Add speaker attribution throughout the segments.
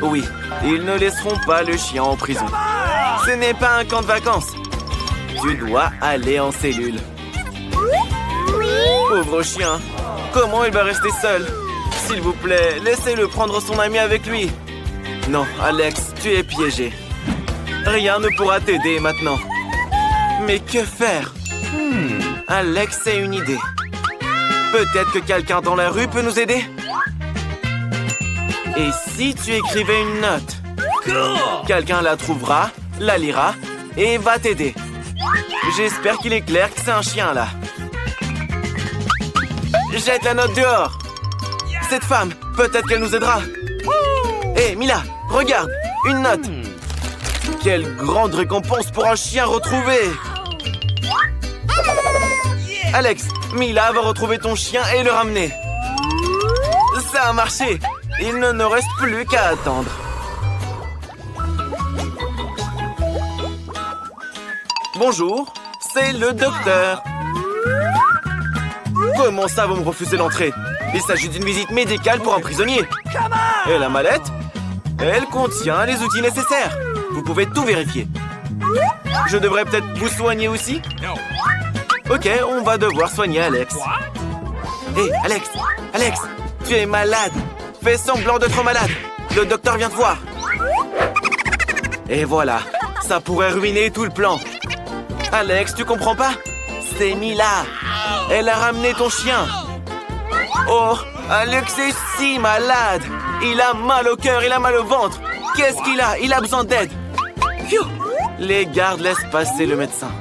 Speaker 1: Oui, ils ne laisseront pas le chien en prison. Ce n'est pas un camp de vacances. Tu dois aller en cellule. Pauvre chien, comment il va rester seul? S'il vous plaît, laissez-le prendre son ami avec lui. Non, Alex, tu es piégé. Rien ne pourra t'aider maintenant. Mais que faire? Alex a une idée. Peut-être que quelqu'un dans la rue peut nous aider? Et si tu écrivais une note? Quelqu'un la trouvera, la lira et va t'aider. J'espère qu'il est clair que c'est un chien là. Jette la note dehors. Cette femme, peut-être qu'elle nous aidera. Hé, Mila, regarde, une note. Quelle grande récompense pour un chien retrouvé. Alex, Mila va retrouver ton chien et le ramener. Ça a marché. Il ne nous reste plus qu'à attendre. Bonjour, c'est le docteur. Comment ça, vous me refusez l'entrée? Il s'agit d'une visite médicale pour un prisonnier. Et la mallette? Elle contient les outils nécessaires. Vous pouvez tout vérifier. Je devrais peut-être vous soigner aussi? Ok, on va devoir soigner Alex. Hé, Alex, tu es malade. Fais semblant d'être malade. Le docteur vient te voir. Et voilà, ça pourrait ruiner tout le plan. Alex, tu comprends pas? C'est Mila. Elle a ramené ton chien. Oh, Alex est si malade. Il a mal au cœur, il a mal au ventre. Qu'est-ce qu'il a? Il a besoin d'aide. Phew. Les gardes laissent passer le médecin.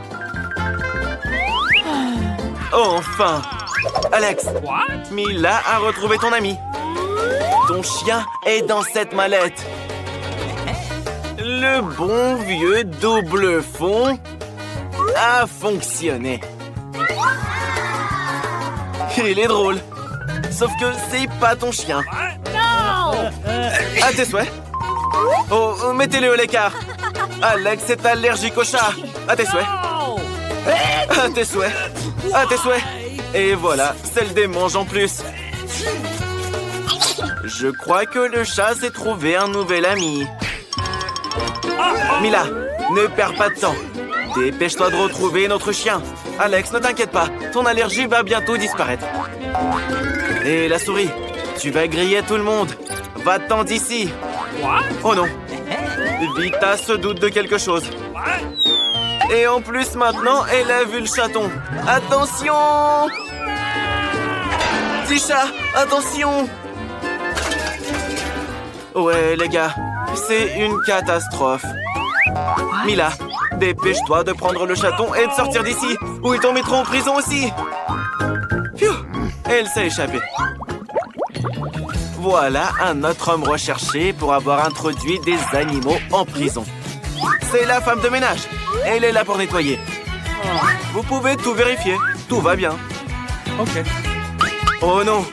Speaker 1: Enfin! Alex, Mila a retrouvé ton ami. Ton chien est dans cette mallette. Le bon vieux double fond a fonctionné. Il est drôle. Sauf que c'est pas ton chien. À tes souhaits. Oh, mettez-le à l'écart. Alex est allergique au chat. À tes souhaits. À tes souhaits. À tes souhaits. Et voilà, c'est le démange en plus. Je crois que le chat s'est trouvé un nouvel ami. Mila, ne perds pas de temps. Dépêche-toi de retrouver notre chien. Alex, ne t'inquiète pas, ton allergie va bientôt disparaître. Et la souris, tu vas griller tout le monde. Va-t'en d'ici. Oh non. Vita se doute de quelque chose. Et en plus, maintenant, elle a vu le chaton. Attention! Petit chat, attention! Ouais, les gars, c'est une catastrophe. Mila, dépêche-toi de prendre le chaton et de sortir d'ici, ou ils t'en mettront en prison aussi. Phew, elle s'est échappée. Voilà un autre homme recherché pour avoir introduit des animaux en prison. C'est la femme de ménage. Elle est là pour nettoyer. Vous pouvez tout vérifier. Tout va bien. Ok. Oh non.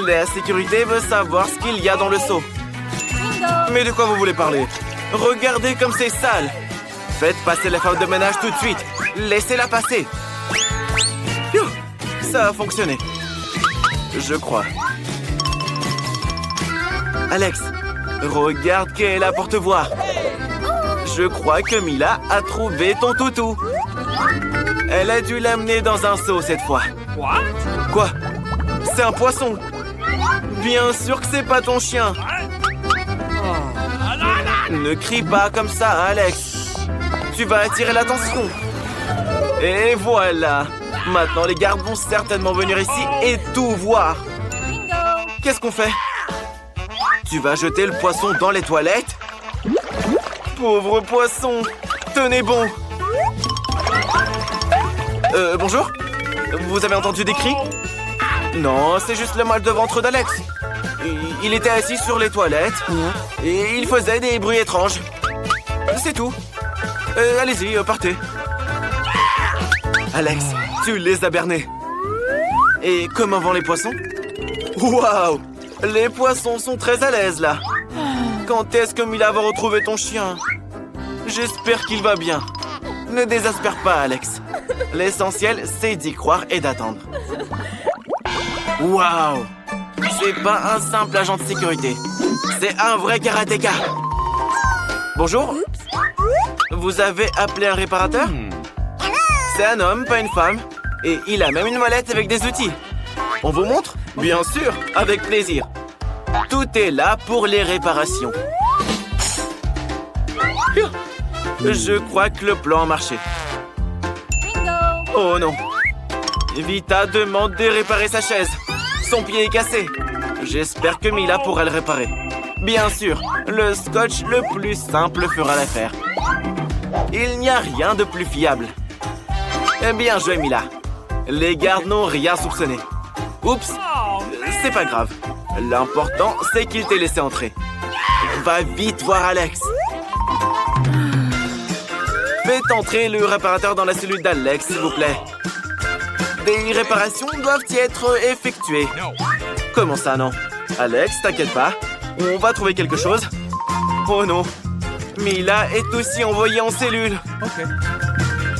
Speaker 1: La sécurité veut savoir ce qu'il y a dans le seau. Mais de quoi vous voulez parler? Regardez comme c'est sale. Faites passer la femme de ménage tout de suite. Laissez-la passer. Phew, ça a fonctionné. Je crois. Alex, regarde qui est là pour te voir. Je crois que Mila a trouvé ton toutou. Elle a dû l'amener dans un seau cette fois. Quoi? C'est un poisson. Bien sûr que c'est pas ton chien. Ne crie pas comme ça, Alex. Tu vas attirer l'attention. Et voilà. Maintenant, les gardes vont certainement venir ici et tout voir. Qu'est-ce qu'on fait? Tu vas jeter le poisson dans les toilettes? Pauvre poisson. Tenez bon. Bonjour? Vous avez entendu des cris? Non, c'est juste le mal de ventre d'Alex. Il était assis sur les toilettes et il faisait des bruits étranges. C'est tout. Allez-y, partez. Alex, tu les as bernés. Et comment vont les poissons? Waouh! Les poissons sont très à l'aise, là. Quand est-ce que Mila va retrouver ton chien? J'espère qu'il va bien. Ne désespère pas, Alex. L'essentiel, c'est d'y croire et d'attendre. Waouh! C'est pas un simple agent de sécurité. C'est un vrai karatéka. Bonjour. Vous avez appelé un réparateur? C'est un homme, pas une femme. Et il a même une mallette avec des outils. On vous montre? Bien sûr, avec plaisir. Tout est là pour les réparations. Je crois que le plan a marché. Oh non. Vita demande de réparer sa chaise. Son pied est cassé. J'espère que Mila pourra le réparer. Bien sûr, le scotch le plus simple fera l'affaire. Il n'y a rien de plus fiable. Bien joué, Mila. Les gardes n'ont rien soupçonné. Oups, c'est pas grave. L'important, c'est qu'il t'ait laissé entrer. Va vite voir Alex. Faites entrer le réparateur dans la cellule d'Alex, s'il vous plaît. Des réparations doivent y être effectuées. Comment ça, non? Alex, t'inquiète pas. On va trouver quelque chose. Oh non. Mila est aussi envoyée en cellule.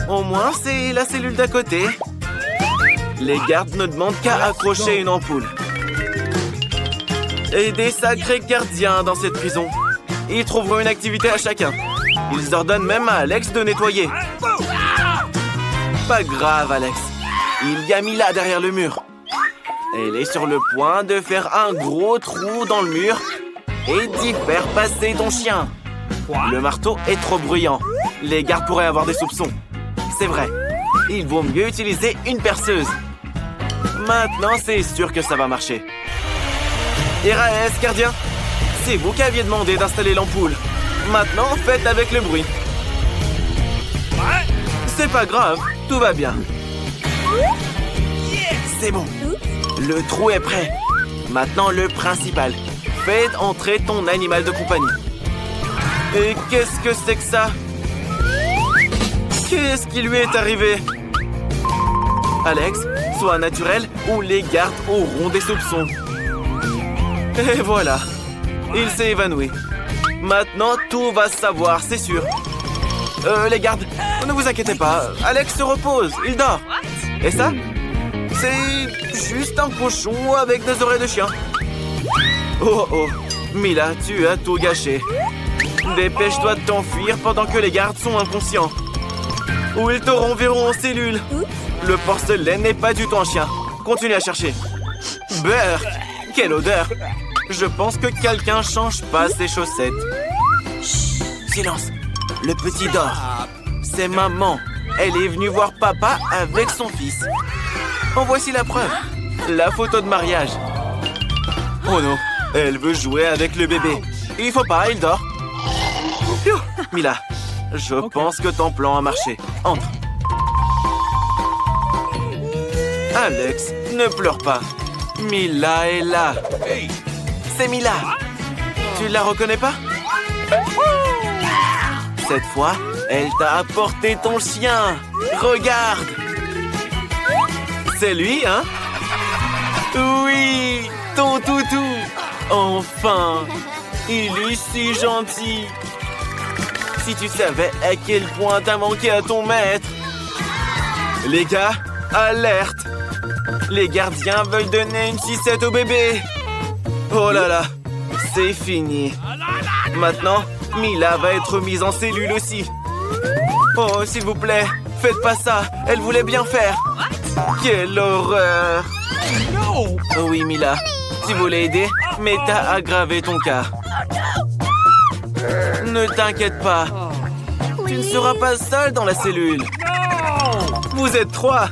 Speaker 1: Au moins, c'est la cellule d'à côté. Les gardes ne demandent qu'à accrocher une ampoule. Et des sacrés gardiens dans cette prison. Ils trouveront une activité à chacun. Ils ordonnent même à Alex de nettoyer. Pas grave, Alex. Il y a Mila derrière le mur. Elle est sur le point de faire un gros trou dans le mur et d'y faire passer ton chien. Le marteau est trop bruyant. Les gardes pourraient avoir des soupçons. C'est vrai. Il vaut mieux utiliser une perceuse. Maintenant, c'est sûr que ça va marcher. RAS, gardien. C'est vous qui aviez demandé d'installer l'ampoule. Maintenant, faites avec le bruit. C'est pas grave, tout va bien. C'est bon. Le trou est prêt. Maintenant, le principal. Faites entrer ton animal de compagnie. Et qu'est-ce que c'est que ça? Qu'est-ce qui lui est arrivé? Alex, sois naturel ou les gardes auront des soupçons. Et voilà. Il s'est évanoui. Maintenant, tout va se savoir, c'est sûr. Les gardes, ne vous inquiétez pas. Alex se repose, il dort. Et ça? C'est juste un cochon avec des oreilles de chien. Oh oh, Mila, tu as tout gâché. Dépêche-toi de t'enfuir pendant que les gardes sont inconscients. Ou ils te renverront en cellule. Le porcelain n'est pas du tout un chien. Continue à chercher. Beurre! Quelle odeur! Je pense que quelqu'un change pas ses chaussettes. Chut, silence. Le petit dort. C'est maman. Elle est venue voir papa avec son fils. En voici la preuve. La photo de mariage. Oh non, elle veut jouer avec le bébé. Il faut pas, il dort. Mila, je pense que ton plan a marché. Entre. Alex, ne pleure pas. Mila est là. C'est Mila. Tu la reconnais pas? Cette fois, elle t'a apporté ton chien. Regarde. C'est lui, hein? Oui, ton toutou. Enfin, il est si gentil. Si tu savais à quel point t'as manqué à ton maître. Les gars, alerte. Les gardiens veulent donner une sucette au bébé. Oh là là, c'est fini. Maintenant, Mila va être mise en cellule aussi. Oh, s'il vous plaît, faites pas ça. Elle voulait bien faire. Quelle horreur. Oh oui, Mila, tu voulais aider, mais t'as aggravé ton cas. Ne t'inquiète pas. Tu ne seras pas seule dans la cellule. Vous êtes 3.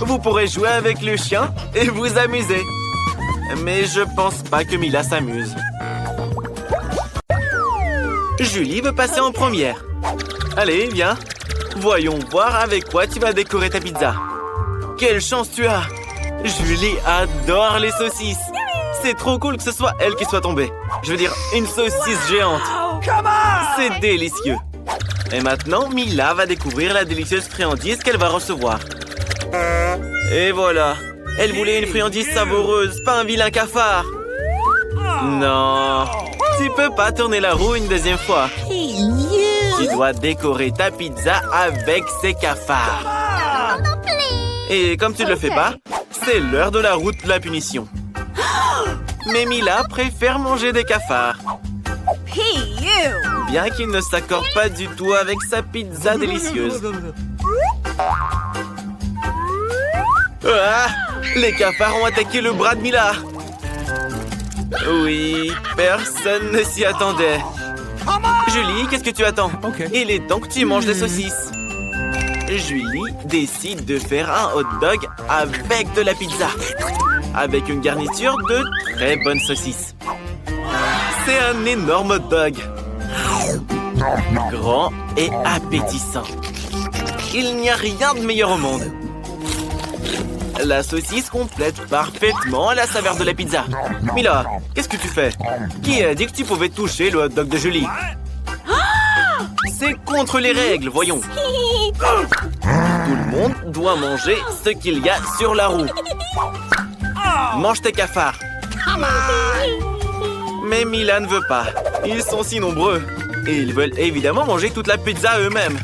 Speaker 1: Vous pourrez jouer avec le chien et vous amuser. Mais je pense pas que Mila s'amuse. Julie veut passer en première. Allez, viens. Voyons voir avec quoi tu vas décorer ta pizza. Quelle chance tu as. Julie adore les saucisses. C'est trop cool que ce soit elle qui soit tombée. Je veux dire, une saucisse géante. C'est délicieux. Et maintenant, Mila va découvrir la délicieuse friandise qu'elle va recevoir. Et voilà. Elle voulait une friandise savoureuse, pas un vilain cafard. Non. Tu peux pas tourner la roue une deuxième fois. Tu dois décorer ta pizza avec ces cafards. Et comme tu ne le fais pas, c'est l'heure de la route de la punition. Mais Mila préfère manger des cafards. Bien qu'il ne s'accorde pas du tout avec sa pizza délicieuse. Ah! Les cafards ont attaqué le bras de Mila. Oui, personne ne s'y attendait. Julie, qu'est-ce que tu attends? Il est temps que tu manges des saucisses. Julie décide de faire un hot dog avec de la pizza. Avec une garniture de très bonnes saucisses. C'est un énorme hot dog. Grand et appétissant. Il n'y a rien de meilleur au monde. La saucisse complète parfaitement la saveur de la pizza. Mila, qu'est-ce que tu fais? Qui a dit que tu pouvais toucher le hot dog de Julie? C'est contre les règles, voyons. Tout le monde doit manger ce qu'il y a sur la roue. Mange tes cafards. Mais Mila ne veut pas. Ils sont si nombreux. Et ils veulent évidemment manger toute la pizza eux-mêmes.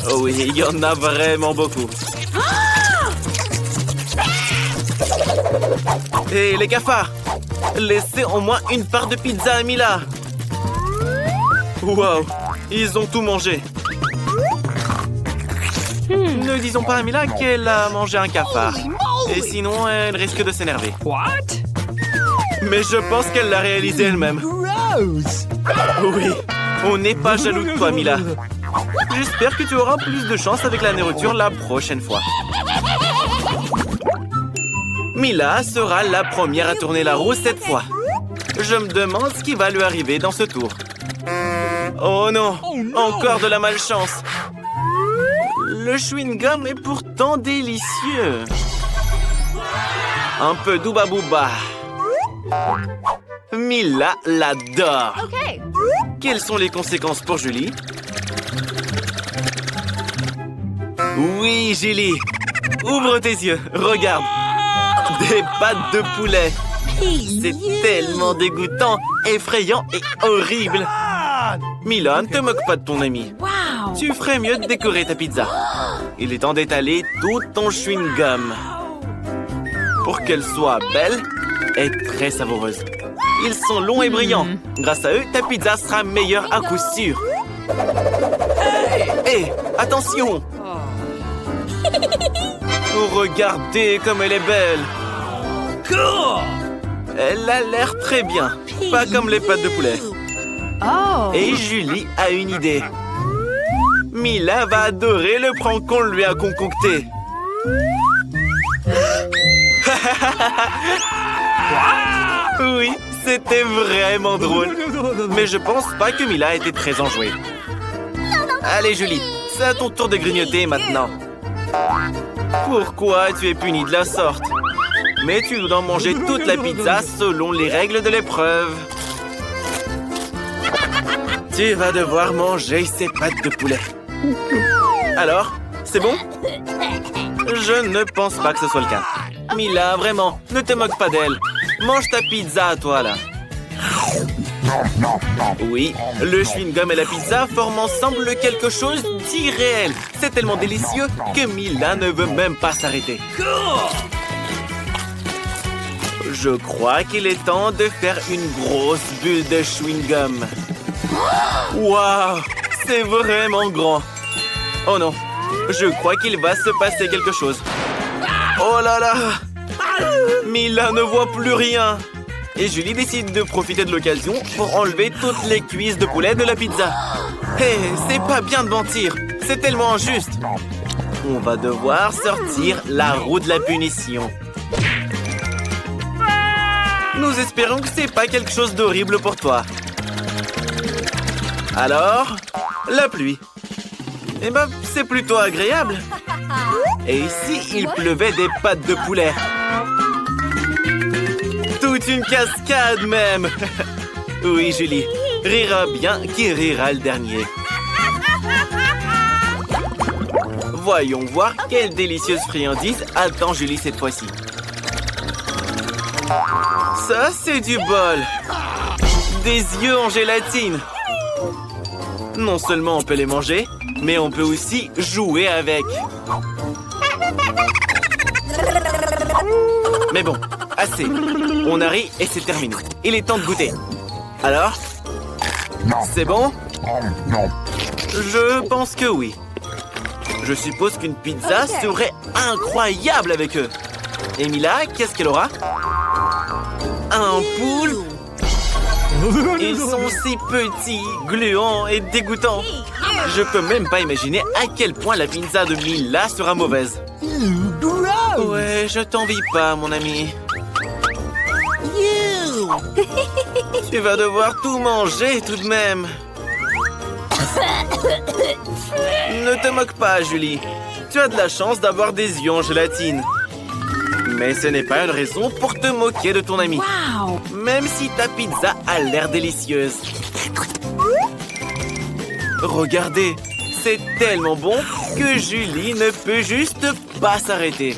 Speaker 1: Oh oui, il y en a vraiment beaucoup. Et les cafards, laissez au moins une part de pizza à Mila. Wow, ils ont tout mangé. Ne disons pas à Mila qu'elle a mangé un cafard. Et sinon, elle risque de s'énerver. Mais je pense qu'elle l'a réalisé elle-même. Oui, on n'est pas jaloux de toi, Mila. J'espère que tu auras plus de chance avec la nourriture la prochaine fois. Mila sera la première à tourner la roue cette fois. Je me demande ce qui va lui arriver dans ce tour. Oh non, encore de la malchance. Le chewing-gum est pourtant délicieux. Un peu d'ouba booba. Mila l'adore. Quelles sont les conséquences pour Julie? Oui, Julie. Ouvre tes yeux, regarde. Des pattes de poulet. C'est tellement dégoûtant, effrayant et horrible. Mila, ne te moque pas de ton ami. Tu ferais mieux de décorer ta pizza. Il est temps d'étaler tout ton chewing-gum. Pour qu'elle soit belle et très savoureuse. Ils sont longs et brillants. Grâce à eux, ta pizza sera meilleure à coup sûr. Hé, attention! Oh, regardez comme elle est belle. Elle a l'air très bien. Pas comme les pâtes de poulet. Et Julie a une idée. Mila va adorer le prank qu'on lui a concocté. Oui, c'était vraiment drôle. Mais je pense pas que Mila était très enjouée. Allez, Julie, c'est à ton tour de grignoter maintenant. Pourquoi tu es punie de la sorte? Mais tu dois manger toute la pizza selon les règles de l'épreuve. Tu vas devoir manger ces pâtes de poulet. Alors, c'est bon? Je ne pense pas que ce soit le cas. Mila, vraiment, ne te moque pas d'elle. Mange ta pizza à toi, là. Oui, le chewing-gum et la pizza forment ensemble quelque chose d'irréel. C'est tellement délicieux que Mila ne veut même pas s'arrêter. Je crois qu'il est temps de faire une grosse bulle de chewing-gum. Waouh, c'est vraiment grand. Oh non, je crois qu'il va se passer quelque chose. Oh là là, Mila ne voit plus rien. Et Julie décide de profiter de l'occasion pour enlever toutes les cuisses de poulet de la pizza. Hé, c'est pas bien de mentir. C'est tellement injuste. On va devoir sortir la roue de la punition. Nous espérons que c'est pas quelque chose d'horrible pour toi. Alors, la pluie. Eh ben, c'est plutôt agréable. Et ici, il pleuvait des pâtes de poulet. Toute une cascade même. Oui, Julie. Rira bien qui rira le dernier. Voyons voir quelle délicieuse friandise attend Julie cette fois-ci. Ça, c'est du bol. Des yeux en gélatine. Non seulement on peut les manger, mais on peut aussi jouer avec. Mais bon, Assez. On a ri et c'est terminé. Il est temps de goûter. Alors? C'est bon? Je pense que oui. Je suppose qu'une pizza serait incroyable avec eux. Et Mila, qu'est-ce qu'elle aura? Un poulpe? Ils sont si petits, gluants et dégoûtants. Je peux même pas imaginer à quel point la pizza de Mila sera mauvaise. Ouais, je t'envie pas, mon ami. Tu vas devoir tout manger tout de même. Ne te moque pas, Julie. Tu as de la chance d'avoir des yeux en gélatine. Mais ce n'est pas une raison pour te moquer de ton ami.
Speaker 2: Wow.
Speaker 1: Même si ta pizza a l'air délicieuse. Regardez, c'est tellement bon que Julie ne peut juste pas s'arrêter.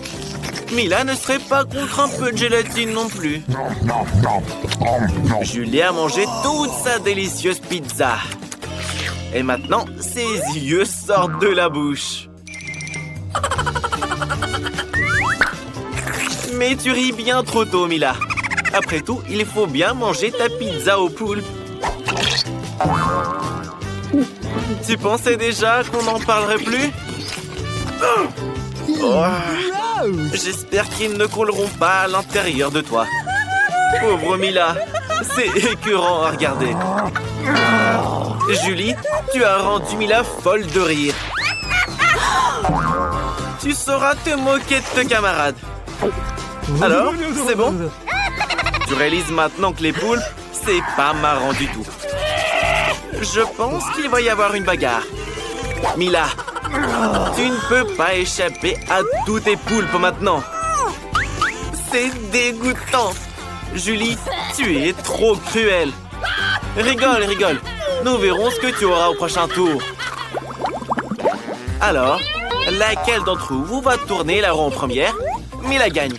Speaker 1: Mila ne serait pas contre un peu de gélatine non plus. Julie a mangé toute sa délicieuse pizza. Et maintenant, ses yeux sortent de la bouche. Mais tu ris bien trop tôt, Mila. Après tout, il faut bien manger ta pizza au poulpe. Tu pensais déjà qu'on n'en parlerait plus? Oh. J'espère qu'ils ne couleront pas à l'intérieur de toi. Pauvre Mila, c'est écœurant à regarder. Julie, tu as rendu Mila folle de rire. Tu sauras te moquer de tes camarades. Alors, c'est bon? Tu réalises maintenant que les poulpes, c'est pas marrant du tout. Je pense qu'il va y avoir une bagarre. Mila, tu ne peux pas échapper à tous tes poulpes maintenant. C'est dégoûtant. Julie, tu es trop cruelle. Rigole, rigole. Nous verrons ce que tu auras au prochain tour. Alors, laquelle d'entre vous va tourner la roue en première? Mila gagne.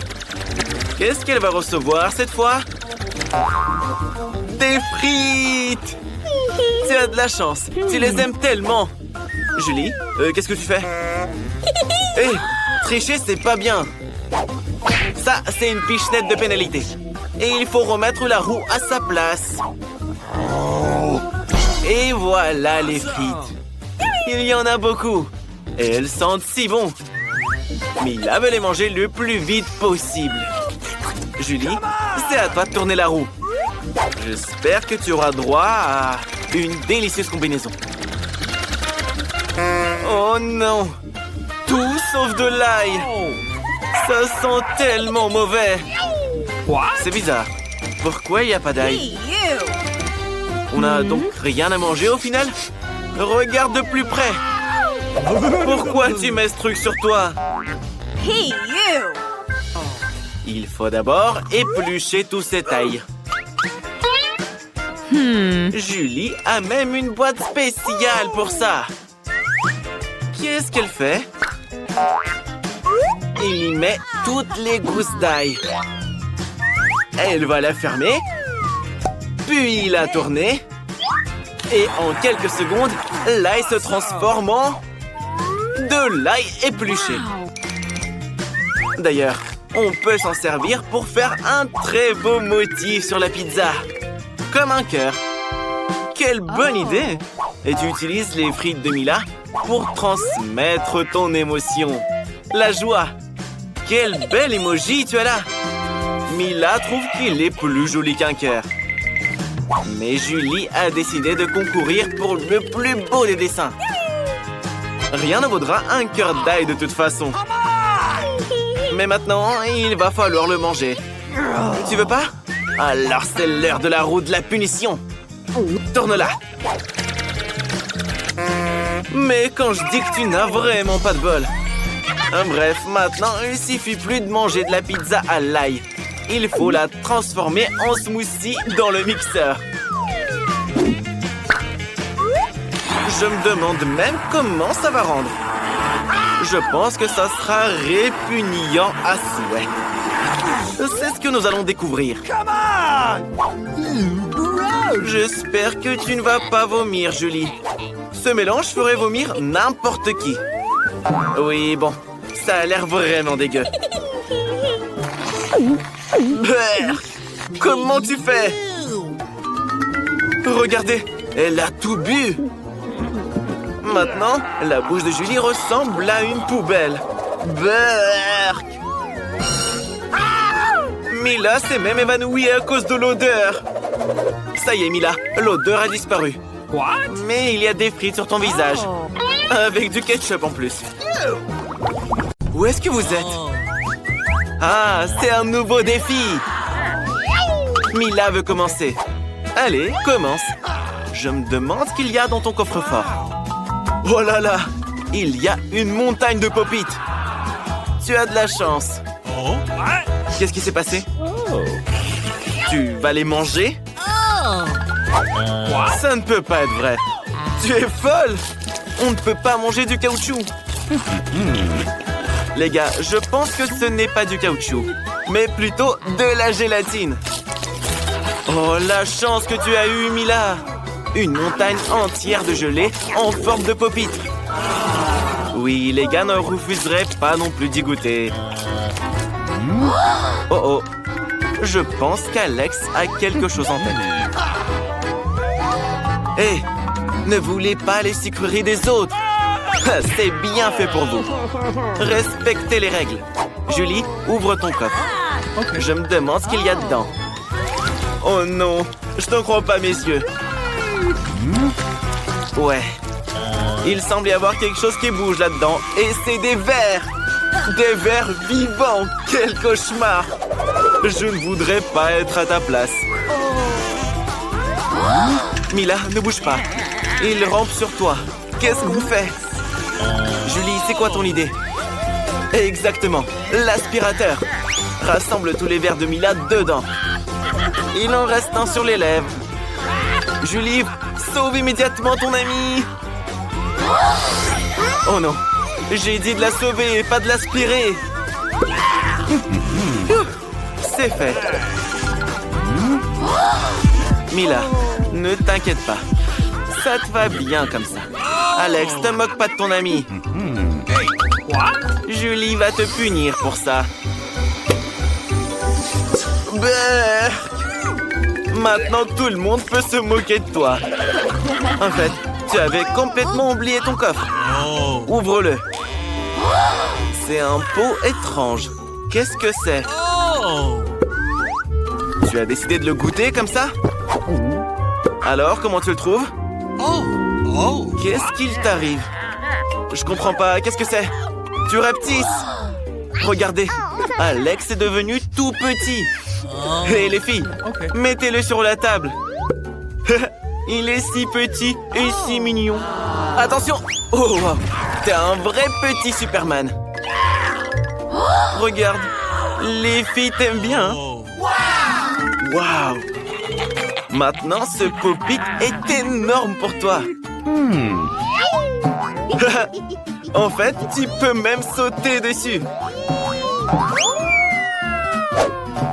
Speaker 1: Qu'est-ce qu'elle va recevoir cette fois? Des frites! Tu as de la chance. Tu les aimes tellement. Julie, qu'est-ce que tu fais? Hé, tricher, c'est pas bien. Ça, c'est une pichenette de pénalité. Et il faut remettre la roue à sa place. Et voilà les frites. Il y en a beaucoup. Et elles sentent si bon. Mila veut les manger le plus vite possible. Julie, c'est à toi de tourner la roue. J'espère que tu auras droit à une délicieuse combinaison. Oh non! Tout sauf de l'ail! Ça sent tellement mauvais! C'est bizarre. Pourquoi il n'y a pas d'ail? On n'a donc rien à manger au final? Regarde de plus près! Pourquoi tu mets ce truc sur toi? Il faut d'abord éplucher tout cet ail. Julie a même une boîte spéciale pour ça. Qu'est-ce qu'elle fait? Elle y met toutes les gousses d'ail. Elle va la fermer, puis la tourner. Et en quelques secondes, l'ail se transforme en de l'ail épluché. D'ailleurs, on peut s'en servir pour faire un très beau motif sur la pizza. Comme un cœur. Quelle bonne idée! Et tu utilises les frites de Mila pour transmettre ton émotion. La joie. Quel bel emoji tu as là! Mila trouve qu'il est plus joli qu'un cœur. Mais Julie a décidé de concourir pour le plus beau des dessins. Rien ne vaudra un cœur d'ail de toute façon. Mais maintenant, il va falloir le manger. Tu veux pas? Alors c'est l'heure de la roue de la punition. Tourne-la. Mais quand je dis que tu n'as vraiment pas de bol. Bref, maintenant, il suffit plus de manger de la pizza à l'ail. Il faut la transformer en smoothie dans le mixeur. Je me demande même comment ça va rendre. Je pense que ça sera répugnant à souhait. C'est ce que nous allons découvrir. J'espère que tu ne vas pas vomir, Julie. Ce mélange ferait vomir n'importe qui. Oui, bon, ça a l'air vraiment dégueu. Berk, comment tu fais? Regardez, elle a tout bu. Maintenant, la bouche de Julie ressemble à une poubelle. Berk! Mila s'est même évanouie à cause de l'odeur. Ça y est, Mila, l'odeur a disparu. Mais il y a des frites sur ton visage. Avec du ketchup en plus. Où est-ce que vous êtes? Ah, c'est un nouveau défi. Mila veut commencer. Allez, commence. Je me demande ce qu'il y a dans ton coffre-fort. Oh là là, il y a une montagne de pop-it. Tu as de la chance. Qu'est-ce qui s'est passé? Tu vas les manger? Ça ne peut pas être vrai. Tu es folle. On ne peut pas manger du caoutchouc. Les gars, je pense que ce n'est pas du caoutchouc, mais plutôt de la gélatine. Oh, la chance que tu as eue, Mila. Une montagne entière de gelée en forme de pop-it. Oui, les gars ne refuseraient pas non plus d'y goûter. Oh oh, je pense qu'Alex a quelque chose en tête. Hé, ne voulez pas les sucreries des autres. C'est bien fait pour vous. Respectez les règles. Julie, ouvre ton coffre. Je me demande ce qu'il y a dedans. Oh non, je ne crois pas, messieurs. Ouais. Il semble y avoir quelque chose qui bouge là-dedans. Et c'est des vers. Des vers vivants. Quel cauchemar. Je ne voudrais pas être à ta place. Mila, ne bouge pas. Il rampe sur toi. Qu'est-ce qu'on fait? Julie, c'est quoi ton idée? Exactement, l'aspirateur. Rassemble tous les verres de Mila dedans. Il en reste un sur les lèvres. Julie, sauve immédiatement ton ami. Oh non, j'ai dit de la sauver, pas de l'aspirer. C'est fait. Mila, ne t'inquiète pas. Ça te va bien comme ça. Alex, te moque pas de ton ami. Julie va te punir pour ça. Berk! Maintenant, tout le monde peut se moquer de toi. En fait, tu avais complètement oublié ton coffre. Ouvre-le. C'est un pot étrange. Qu'est-ce que c'est? Tu as décidé de le goûter comme ça? Alors, comment tu le trouves? Qu'est-ce qu'il t'arrive? Je comprends pas. Qu'est-ce que c'est? Tu rapetisses. Regardez, Alex est devenu tout petit. Hé, les filles, mettez-le sur la table. Il est si petit et si mignon. Attention! Oh, wow. T'es un vrai petit Superman. Regarde, les filles t'aiment bien. Waouh! Maintenant, ce pop-it est énorme pour toi. En fait, tu peux même sauter dessus.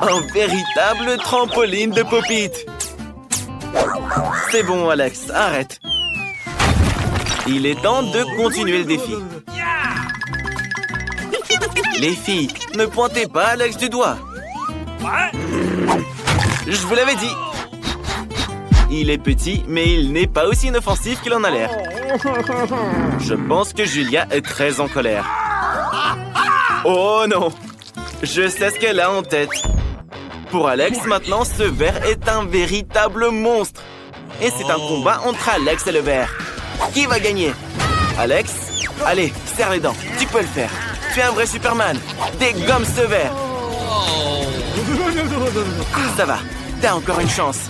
Speaker 1: Un véritable trampoline de pop-it. C'est bon, Alex, arrête. Il est temps de continuer le défi. Les filles, ne pointez pas Alex du doigt. Je vous l'avais dit. Il est petit, mais il n'est pas aussi inoffensif qu'il en a l'air. Je pense que Julia est très en colère. Oh non! Je sais ce qu'elle a en tête. Pour Alex, maintenant, ce ver est un véritable monstre. Et c'est un combat entre Alex et le ver. Qui va gagner? Alex? Allez, serre les dents. Tu peux le faire. Tu es un vrai Superman. Dégomme ce ver. Ça va. T'as encore une chance.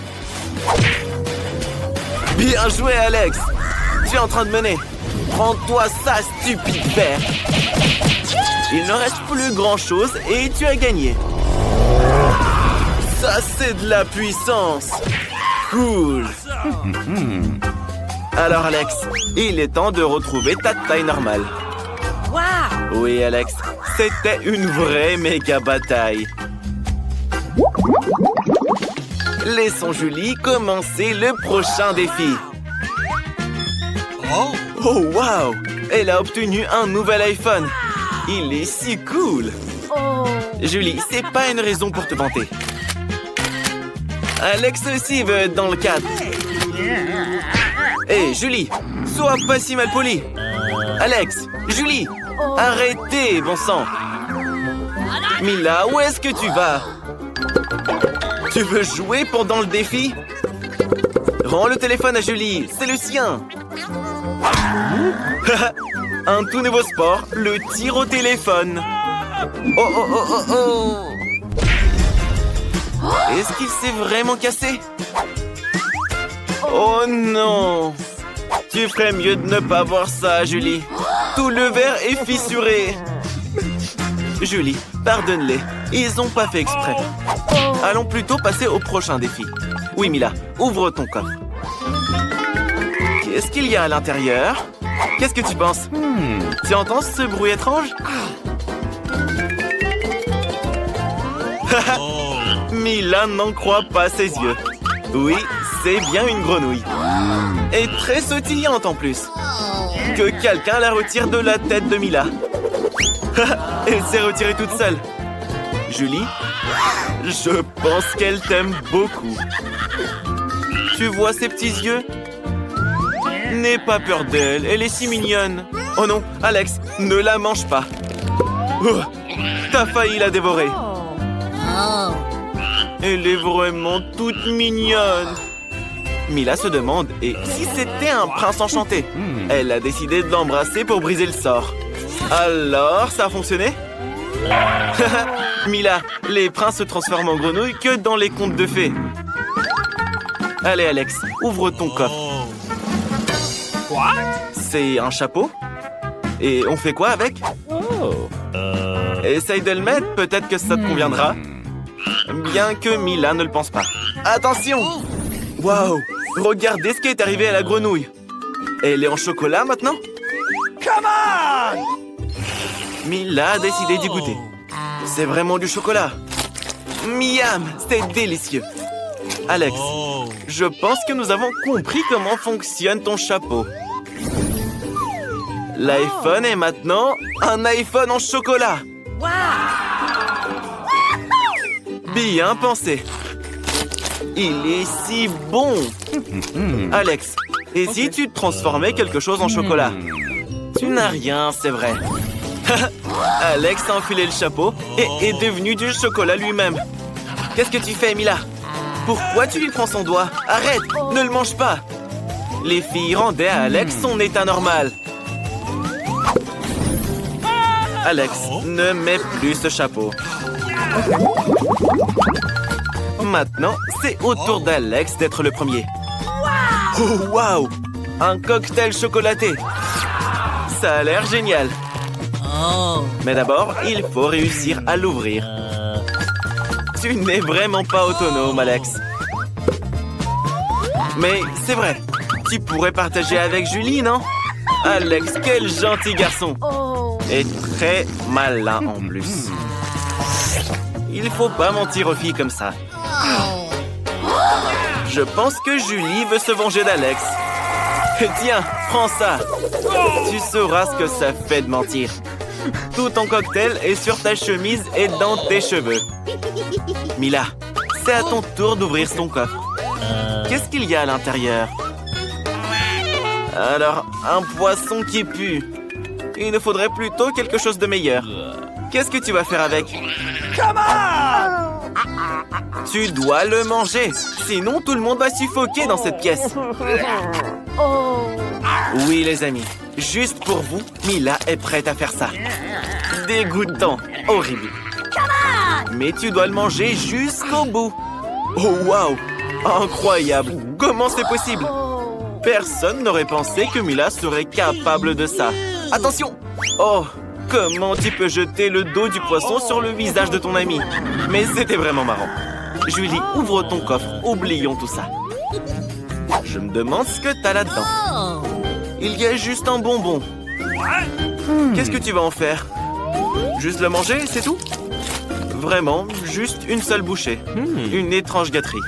Speaker 1: Bien joué, Alex. Tu es en train de mener. Prends-toi ça, stupide ver. Il ne reste plus grand-chose et tu as gagné. Ça, c'est de la puissance. Cool. Alors, Alex, il est temps de retrouver ta taille normale. Oui, Alex, c'était une vraie méga bataille. Laissons Julie commencer le prochain défi. Oh, wow! Elle a obtenu un nouvel iPhone. Il est si cool. Julie, c'est pas une raison pour te vanter. Alex aussi veut être dans le cadre. Hé, Julie, sois pas si mal poli. Alex, Julie, arrêtez, bon sang. Mila, où est-ce que tu vas? Tu veux jouer pendant le défi? Rends le téléphone à Julie, c'est le sien. Un tout nouveau sport, le tir au téléphone. Oh, oh, oh, oh, oh. Est-ce qu'il s'est vraiment cassé? Oh non! Tu ferais mieux de ne pas voir ça, Julie. Tout le verre est fissuré. Julie, pardonne-les. Ils ont pas fait exprès. Allons plutôt passer au prochain défi. Oui, Mila, ouvre ton coffre. Qu'est-ce qu'il y a à l'intérieur? Qu'est-ce que tu penses? Tu entends ce bruit étrange? Mila n'en croit pas ses yeux. Oui, c'est bien une grenouille. Et très sautillante en plus. Que quelqu'un la retire de la tête de Mila. Elle s'est retirée toute seule. Julie, je pense qu'elle t'aime beaucoup. Tu vois ses petits yeux? N'aie pas peur d'elle, elle est si mignonne. Oh non, Alex, ne la mange pas. Oh, t'as failli la dévorer. Elle est vraiment toute mignonne. Mila se demande, et si c'était un prince enchanté? Elle a décidé de l'embrasser pour briser le sort. Alors, ça a fonctionné? Mila, les princes se transforment en grenouilles que dans les contes de fées. Allez, Alex, ouvre ton coffre. C'est un chapeau? Et on fait quoi avec? Essaye de le mettre, peut-être que ça te conviendra. Bien que Mila ne le pense pas. Attention! Waouh! Regardez ce qui est arrivé à la grenouille. Elle est en chocolat maintenant? Come on! Mila a décidé d'y goûter. C'est vraiment du chocolat. Miam! C'est délicieux. Alex, je pense que nous avons compris comment fonctionne ton chapeau. L'iPhone est maintenant un iPhone en chocolat. Bien pensé. Il est si bon. Alex, et si tu transformais quelque chose en chocolat? Tu n'as rien, c'est vrai. Alex a enfilé le chapeau et est devenu du chocolat lui-même. Qu'est-ce que tu fais, Mila? Pourquoi tu lui prends son doigt? Arrête, ne le mange pas. Les filles rendaient à Alex son état normal. Alex, ne mets plus ce chapeau. Maintenant, c'est au tour d'Alex d'être le premier. Oh, waouh! Un cocktail chocolaté. Ça a l'air génial. Mais d'abord, il faut réussir à l'ouvrir. Tu n'es vraiment pas autonome, Alex. Mais c'est vrai, tu pourrais partager avec Julie, non? Alex, quel gentil garçon. Et très malin en plus. Il faut pas mentir aux filles comme ça. Je pense que Julie veut se venger d'Alex. Tiens, prends ça. Tu sauras ce que ça fait de mentir. Tout ton cocktail est sur ta chemise et dans tes cheveux. Mila, c'est à ton tour d'ouvrir ton coffre. Qu'est-ce qu'il y a à l'intérieur? Alors, un poisson qui pue. Il nous faudrait plutôt quelque chose de meilleur. Qu'est-ce que tu vas faire avec? Come on! Tu dois le manger. Sinon, tout le monde va suffoquer dans cette pièce. Oui, les amis. Juste pour vous, Mila est prête à faire ça. Dégoûtant. Horrible. Mais tu dois le manger jusqu'au bout. Oh, waouh! Incroyable. Comment c'est possible? Personne n'aurait pensé que Mila serait capable de ça. Attention! Oh, comment tu peux jeter le dos du poisson sur le visage de ton ami? Mais c'était vraiment marrant. Julie, ouvre ton coffre. Oublions tout ça. Je me demande ce que t'as là-dedans. Il y a juste un bonbon. Qu'est-ce que tu vas en faire? Juste le manger, c'est tout? Vraiment, juste une seule bouchée. Une étrange gâterie.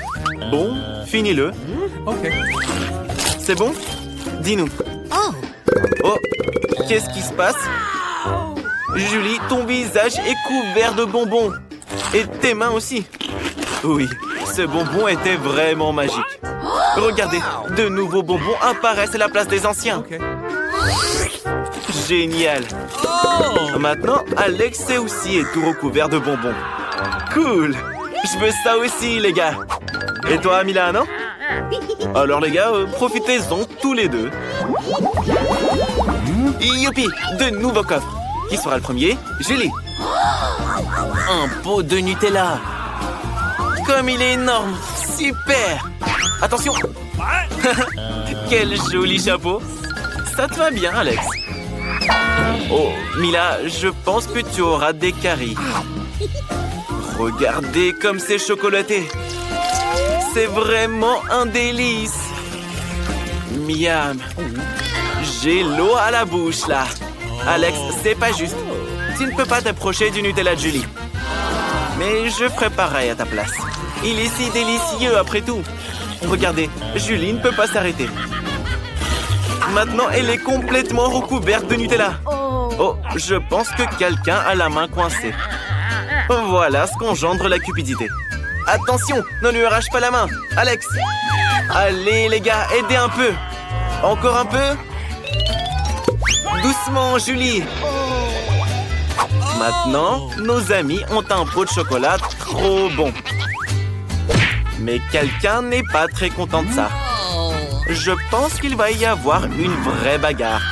Speaker 1: Bon, finis-le. C'est bon? Dis-nous. Oh, qu'est-ce qui se passe? Julie, ton visage est couvert de bonbons. Et tes mains aussi. Oui, ce bonbon était vraiment magique. Regardez, de nouveaux bonbons apparaissent à la place des anciens. Génial. Maintenant, Alex aussi est tout recouvert de bonbons. Cool. Je veux ça aussi, les gars. Et toi, Mila, non? Alors, les gars, profitez-en tous les deux. Youpi, de nouveaux coffres. Qui sera le premier? Julie. Un pot de Nutella. Comme il est énorme. Super. Attention. Quel joli chapeau. Ça te va bien, Alex. Oh, Mila, je pense que tu auras des caries. Regardez comme c'est chocolaté. C'est vraiment un délice. Miam. J'ai l'eau à la bouche, là. Alex, c'est pas juste. Tu ne peux pas t'approcher du Nutella de Julie. Mais je ferai pareil à ta place. Il est si délicieux après tout. Regardez, Julie ne peut pas s'arrêter. Maintenant, elle est complètement recouverte de Nutella. Oh, je pense que quelqu'un a la main coincée. Voilà ce qu'engendre la cupidité. Attention, ne lui arrache pas la main. Alex. Allez, les gars, aidez un peu. Encore un peu. Doucement, Julie. Maintenant, nos amis ont un pot de chocolat trop bon. Mais quelqu'un n'est pas très content de ça. Je pense qu'il va y avoir une vraie bagarre.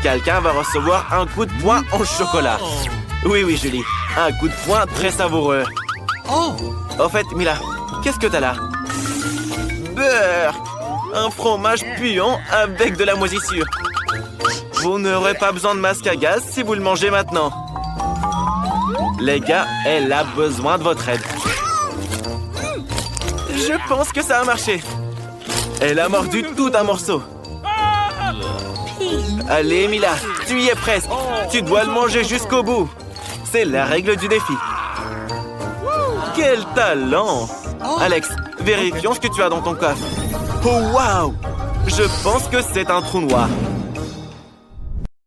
Speaker 1: Quelqu'un va recevoir un coup de poing en chocolat. Oui, oui, Julie. Un coup de poing très savoureux. Au fait, Mila, qu'est-ce que t'as là? Beurre! Un fromage puant avec de la moisissure. Vous n'aurez pas besoin de masque à gaz si vous le mangez maintenant. Les gars, elle a besoin de votre aide. Je pense que ça a marché. Elle a mordu tout un morceau. Allez, Mila, tu y es presque. Tu dois le manger jusqu'au bout. C'est la règle du défi. Quel talent! Alex, vérifions ce que tu as dans ton coffre. Oh, waouh! Je pense que c'est un trou noir.